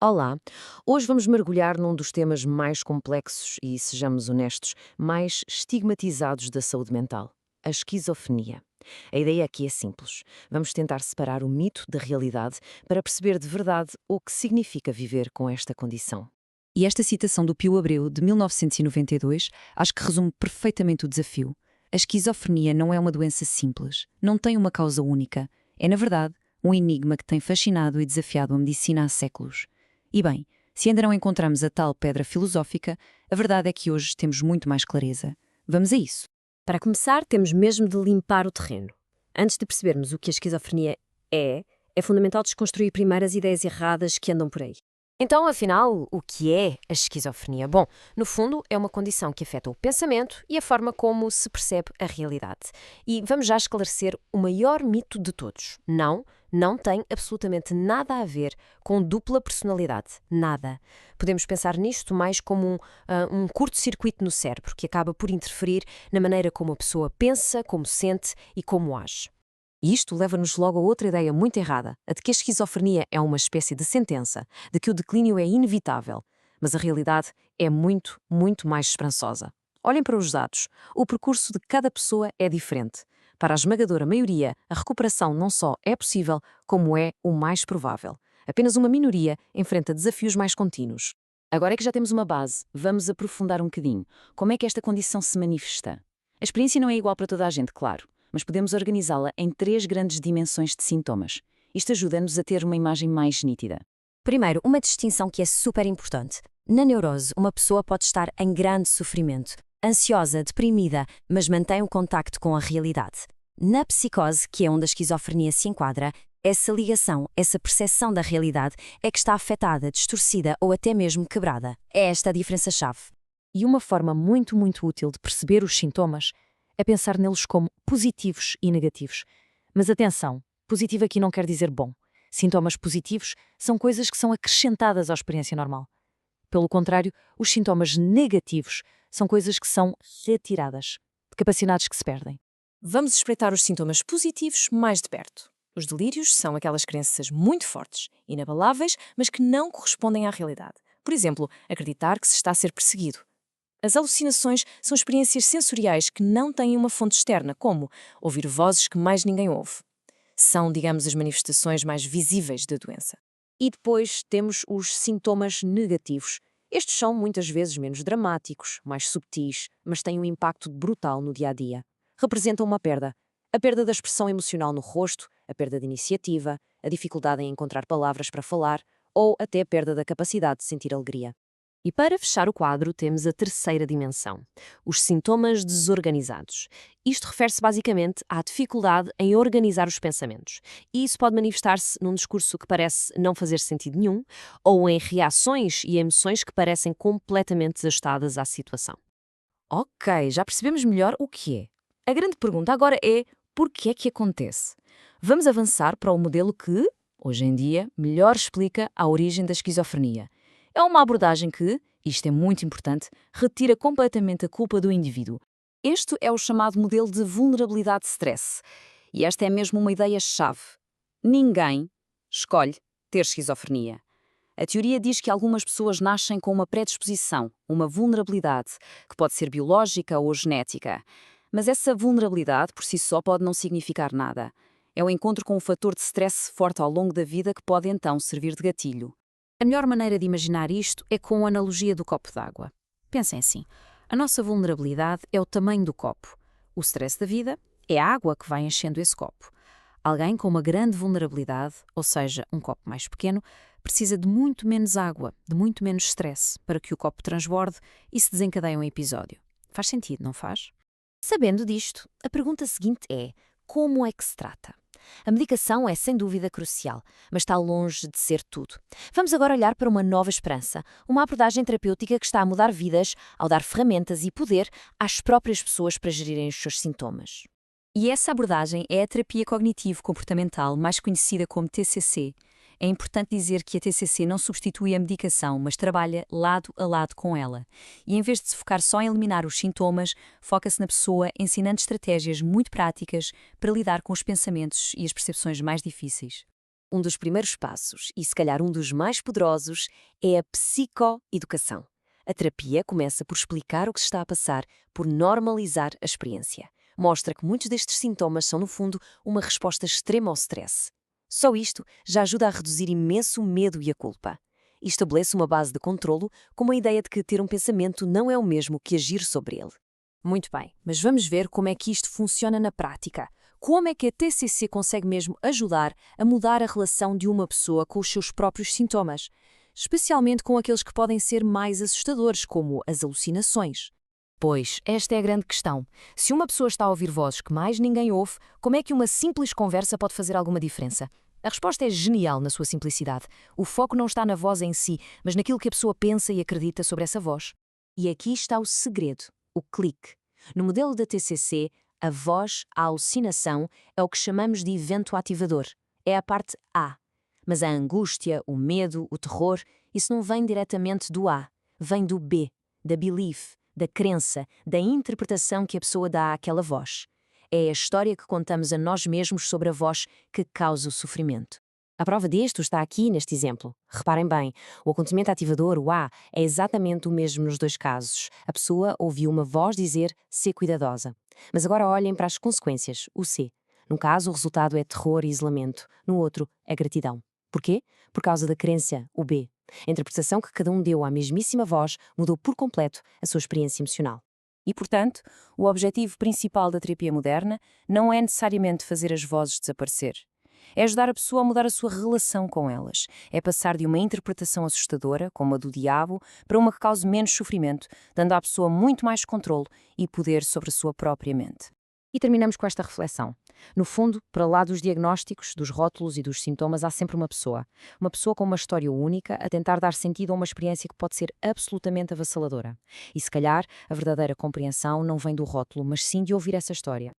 Olá! Hoje vamos mergulhar num dos temas mais complexos e, sejamos honestos, mais estigmatizados da saúde mental: a esquizofrenia. A ideia aqui é simples. Vamos tentar separar o mito da realidade para perceber de verdade o que significa viver com esta condição. E esta citação do Pio Abreu, de 1992, acho que resume perfeitamente o desafio. A esquizofrenia não é uma doença simples, não tem uma causa única. É, na verdade, um enigma que tem fascinado e desafiado a medicina há séculos. E bem, se ainda não encontramos a tal pedra filosófica, a verdade é que hoje temos muito mais clareza. Vamos a isso. Para começar, temos mesmo de limpar o terreno. Antes de percebermos o que a esquizofrenia é fundamental desconstruir primeiro as ideias erradas que andam por aí. Então, afinal, o que é a esquizofrenia? Bom, no fundo, é uma condição que afeta o pensamento e a forma como se percebe a realidade. E vamos já esclarecer o maior mito de todos. Não tem absolutamente nada a ver com dupla personalidade. Nada. Podemos pensar nisto mais como um curto-circuito no cérebro, que acaba por interferir na maneira como a pessoa pensa, como sente e como age. E isto leva-nos logo a outra ideia muito errada, a de que a esquizofrenia é uma espécie de sentença, de que o declínio é inevitável. Mas a realidade é muito, muito mais esperançosa. Olhem para os dados. O percurso de cada pessoa é diferente. Para a esmagadora maioria, a recuperação não só é possível, como é o mais provável. Apenas uma minoria enfrenta desafios mais contínuos. Agora é que já temos uma base, vamos aprofundar um bocadinho. Como é que esta condição se manifesta? A experiência não é igual para toda a gente, claro, mas podemos organizá-la em três grandes dimensões de sintomas. Isto ajuda-nos a ter uma imagem mais nítida. Primeiro, uma distinção que é super importante. Na neurose, uma pessoa pode estar em grande sofrimento, ansiosa, deprimida, mas mantém o contacto com a realidade. Na psicose, que é onde a esquizofrenia se enquadra, essa ligação, essa percepção da realidade é que está afetada, distorcida ou até mesmo quebrada. É esta a diferença-chave. E uma forma muito, muito útil de perceber os sintomas é pensar neles como positivos e negativos. Mas atenção, positivo aqui não quer dizer bom. Sintomas positivos são coisas que são acrescentadas à experiência normal. Pelo contrário, os sintomas negativos são coisas que são retiradas, de capacidades que se perdem. Vamos espreitar os sintomas positivos mais de perto. Os delírios são aquelas crenças muito fortes, inabaláveis, mas que não correspondem à realidade. Por exemplo, acreditar que se está a ser perseguido. As alucinações são experiências sensoriais que não têm uma fonte externa, como ouvir vozes que mais ninguém ouve. São, digamos, as manifestações mais visíveis da doença. E depois temos os sintomas negativos. Estes são muitas vezes menos dramáticos, mais subtis, mas têm um impacto brutal no dia-a-dia. Representam uma perda. A perda da expressão emocional no rosto, a perda de iniciativa, a dificuldade em encontrar palavras para falar ou até a perda da capacidade de sentir alegria. E para fechar o quadro, temos a terceira dimensão, os sintomas desorganizados. Isto refere-se basicamente à dificuldade em organizar os pensamentos. E isso pode manifestar-se num discurso que parece não fazer sentido nenhum, ou em reações e emoções que parecem completamente desajustadas à situação. Ok, já percebemos melhor o que é. A grande pergunta agora é: por que é que acontece? Vamos avançar para o modelo que, hoje em dia, melhor explica a origem da esquizofrenia. É uma abordagem que, isto é muito importante, retira completamente a culpa do indivíduo. Este é o chamado modelo de vulnerabilidade de stress. E esta é mesmo uma ideia-chave. Ninguém escolhe ter esquizofrenia. A teoria diz que algumas pessoas nascem com uma predisposição, uma vulnerabilidade, que pode ser biológica ou genética. Mas essa vulnerabilidade, por si só, pode não significar nada. É o encontro com um fator de stress forte ao longo da vida que pode então servir de gatilho. A melhor maneira de imaginar isto é com a analogia do copo d'água. Pensem assim, a nossa vulnerabilidade é o tamanho do copo. O stress da vida é a água que vai enchendo esse copo. Alguém com uma grande vulnerabilidade, ou seja, um copo mais pequeno, precisa de muito menos água, de muito menos stress, para que o copo transborde e se desencadeie um episódio. Faz sentido, não faz? Sabendo disto, a pergunta seguinte é: como é que se trata? A medicação é sem dúvida crucial, mas está longe de ser tudo. Vamos agora olhar para uma nova esperança, uma abordagem terapêutica que está a mudar vidas ao dar ferramentas e poder às próprias pessoas para gerirem os seus sintomas. E essa abordagem é a terapia cognitivo-comportamental, mais conhecida como TCC. É importante dizer que a TCC não substitui a medicação, mas trabalha lado a lado com ela. E em vez de se focar só em eliminar os sintomas, foca-se na pessoa ensinando estratégias muito práticas para lidar com os pensamentos e as percepções mais difíceis. Um dos primeiros passos, e se calhar um dos mais poderosos, é a psicoeducação. A terapia começa por explicar o que se está a passar, por normalizar a experiência. Mostra que muitos destes sintomas são, no fundo, uma resposta extrema ao stress. Só isto já ajuda a reduzir imenso o medo e a culpa. E estabelece uma base de controlo com a ideia de que ter um pensamento não é o mesmo que agir sobre ele. Muito bem, mas vamos ver como é que isto funciona na prática. Como é que a TCC consegue mesmo ajudar a mudar a relação de uma pessoa com os seus próprios sintomas, especialmente com aqueles que podem ser mais assustadores, como as alucinações? Pois, esta é a grande questão. Se uma pessoa está a ouvir vozes que mais ninguém ouve, como é que uma simples conversa pode fazer alguma diferença? A resposta é genial na sua simplicidade. O foco não está na voz em si, mas naquilo que a pessoa pensa e acredita sobre essa voz. E aqui está o segredo, o clique. No modelo da TCC, a voz, a alucinação, é o que chamamos de evento ativador. É a parte A. Mas a angústia, o medo, o terror, isso não vem diretamente do A. Vem do B, da belief, da crença, da interpretação que a pessoa dá àquela voz. É a história que contamos a nós mesmos sobre a voz que causa o sofrimento. A prova disto está aqui neste exemplo. Reparem bem, o acontecimento ativador, o A, é exatamente o mesmo nos dois casos. A pessoa ouviu uma voz dizer "ser cuidadosa". Mas agora olhem para as consequências, o C. Num caso, o resultado é terror e isolamento. No outro, é gratidão. Porquê? Por causa da crença, o B. A interpretação que cada um deu à mesmíssima voz mudou por completo a sua experiência emocional. E, portanto, o objetivo principal da terapia moderna não é necessariamente fazer as vozes desaparecer. É ajudar a pessoa a mudar a sua relação com elas. É passar de uma interpretação assustadora, como a do diabo, para uma que cause menos sofrimento, dando à pessoa muito mais controle e poder sobre a sua própria mente. E terminamos com esta reflexão. No fundo, para lá dos diagnósticos, dos rótulos e dos sintomas, há sempre uma pessoa. Uma pessoa com uma história única a tentar dar sentido a uma experiência que pode ser absolutamente avassaladora. E se calhar, a verdadeira compreensão não vem do rótulo, mas sim de ouvir essa história.